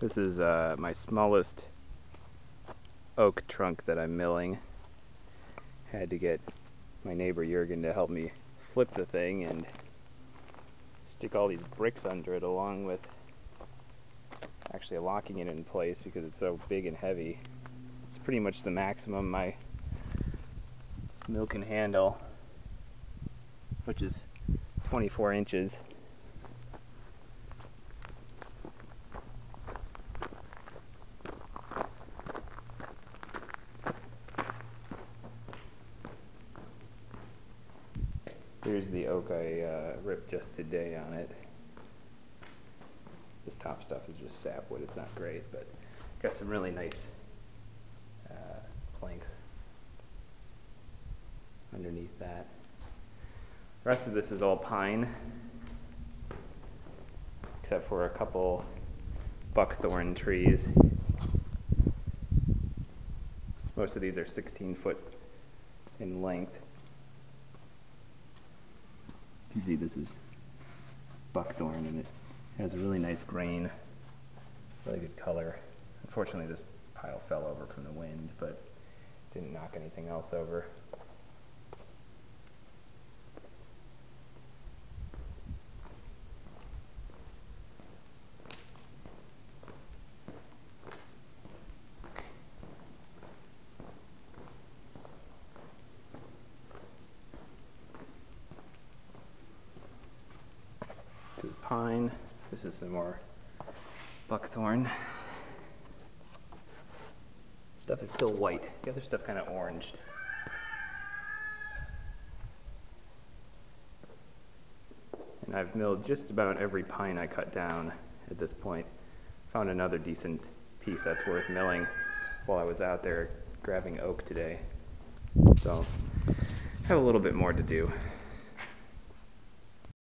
This is my smallest oak trunk that I'm milling. Had to get my neighbor Jurgen to help me flip the thing and stick all these bricks under it, along with actually locking it in place because it's so big and heavy. It's pretty much the maximum my mill can handle, which is 24 inches. Here's the oak I ripped just today on it. This top stuff is just sapwood. It's not great, but got some really nice planks underneath that. The rest of this is all pine, except for a couple buckthorn trees. Most of these are 16 foot in length. You can see this is buckthorn, and it has a really nice grain, really good color. Unfortunately, this pile fell over from the wind, but didn't knock anything else over. This is pine. This is some more buckthorn. Stuff is still white. The other stuff kind of oranged. And I've milled just about every pine I cut down at this point. Found another decent piece that's worth milling while I was out there grabbing oak today. So I have a little bit more to do.